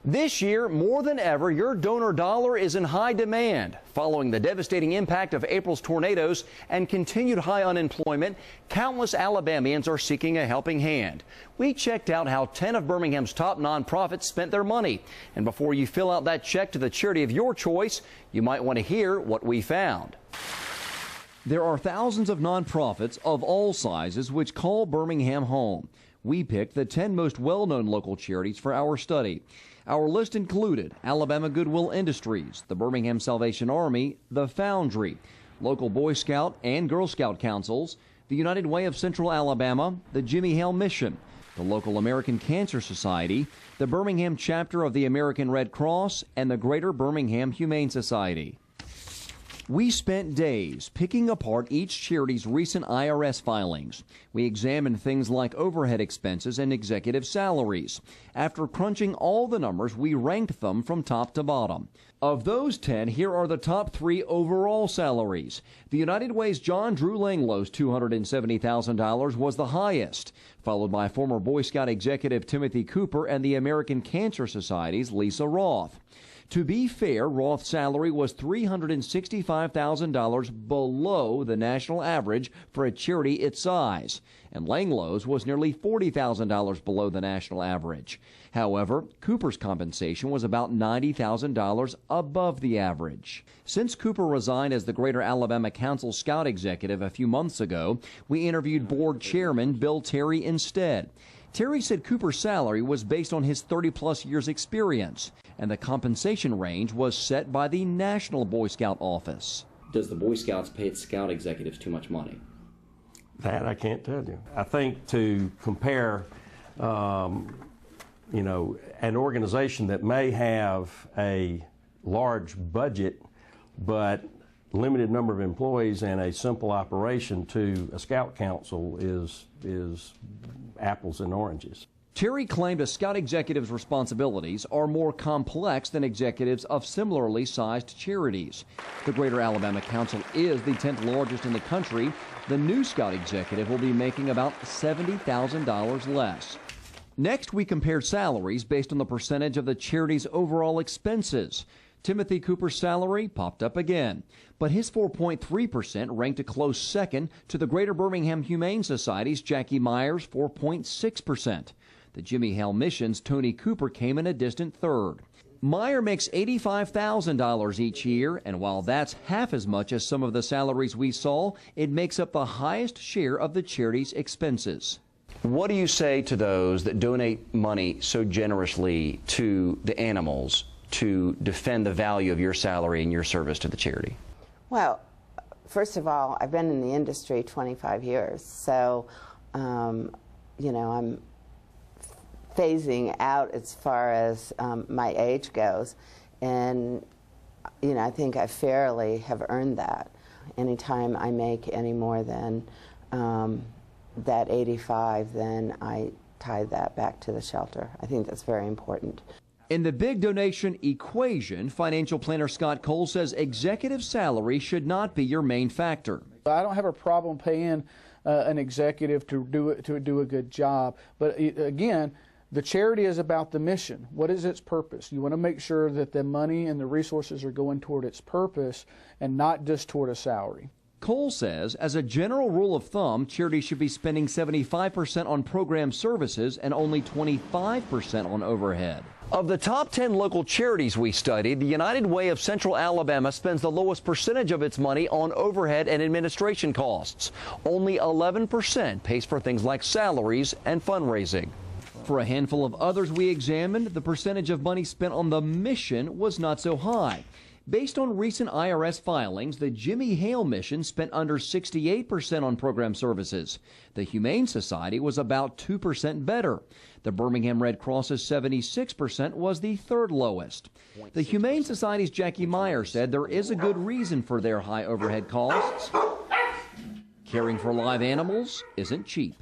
This year, more than ever, your donor dollar is in high demand. Following the devastating impact of April's tornadoes and continued high unemployment, countless Alabamians are seeking a helping hand. We checked out how 10 of Birmingham's top nonprofits spent their money. And before you fill out that check to the charity of your choice, you might want to hear what we found. There are thousands of nonprofits of all sizes which call Birmingham home. We picked the 10 most well-known local charities for our study. Our list included Alabama Goodwill Industries, the Birmingham Salvation Army, the Foundry, local Boy Scout and Girl Scout councils, the United Way of Central Alabama, the Jimmy Hale Mission, the local American Cancer Society, the Birmingham chapter of the American Red Cross, and the Greater Birmingham Humane Society. We spent days picking apart each charity's recent IRS filings. We examined things like overhead expenses and executive salaries. After crunching all the numbers, we ranked them from top to bottom. Of those 10, here are the top 3 overall salaries. The United Way's John Drew Langlow's $270,000 was the highest, followed by former Boy Scout executive Timothy Cooper and the American Cancer Society's Lisa Roth. To be fair, Roth's salary was $365,000 below the national average for a charity its size, and Langlow's was nearly $40,000 below the national average. However, Cooper's compensation was about $90,000 above the average. Since Cooper resigned as the Greater Alabama Council Scout executive a few months ago, we interviewed board chairman Bill Terry instead. Terry said Cooper's salary was based on his 30-plus years experience, and the compensation range was set by the National Boy Scout office. Does the Boy Scouts pay its scout executives too much money? That I can't tell you. I think to compare, an organization that may have a large budget but limited number of employees and a simple operation to a scout council is apples and oranges. Terry claimed a scout executive's responsibilities are more complex than executives of similarly sized charities. The Greater Alabama Council is the 10th largest in the country. The new scout executive will be making about $70,000 less. Next, we compared salaries based on the percentage of the charity's overall expenses. Timothy Cooper's salary popped up again, but his 4.3% ranked a close second to the Greater Birmingham Humane Society's Jackie Myers' 4.6%. The Jimmy Hale Mission's Tony Cooper came in a distant third. Meyer makes $85,000 each year, and while that's half as much as some of the salaries we saw, it makes up the highest share of the charity's expenses. What do you say to those that donate money so generously to the animals to defend the value of your salary and your service to the charity? Well, first of all, I've been in the industry 25 years, so, I'm phasing out as far as my age goes, and, I think I fairly have earned that. Anytime I make any more than that 85, then I tie that back to the shelter. I think that's very important. In the big donation equation, financial planner Scott Cole says executive salary should not be your main factor. I don't have a problem paying an executive to do a good job, but again, the charity is about the mission. What is its purpose? You want to make sure that the money and the resources are going toward its purpose and not just toward a salary. Cole says, as a general rule of thumb, charities should be spending 75% on program services and only 25% on overhead. Of the top 10 local charities we studied, the United Way of Central Alabama spends the lowest percentage of its money on overhead and administration costs. Only 11% pays for things like salaries and fundraising. For a handful of others we examined, the percentage of money spent on the mission was not so high. Based on recent IRS filings, the Jimmy Hale Mission spent under 68% on program services. The Humane Society was about 2% better. The Birmingham Red Cross's 76% was the third lowest. The Humane Society's Jackie Meyer said there is a good reason for their high overhead costs. Caring for live animals isn't cheap.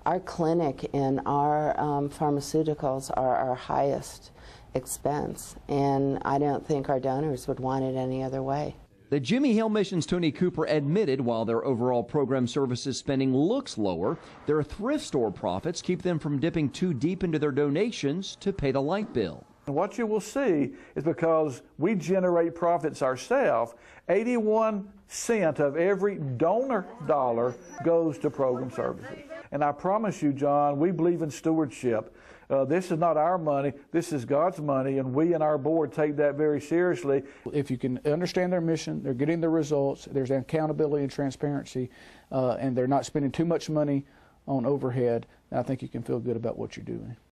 Our clinic and our pharmaceuticals are our highest expense, and I don't think our donors would want it any other way. The Jimmy Hale Mission's Tony Cooper admitted while their overall program services spending looks lower, their thrift store profits keep them from dipping too deep into their donations to pay the light bill. And what you will see is because we generate profits ourselves, 81 cents of every donor dollar goes to program services. And I promise you, John, we believe in stewardship. This is not our money, this is God's money, and we and our board take that very seriously. If you can understand their mission, they're getting the results, there's accountability and transparency, and they're not spending too much money on overhead, I think you can feel good about what you're doing.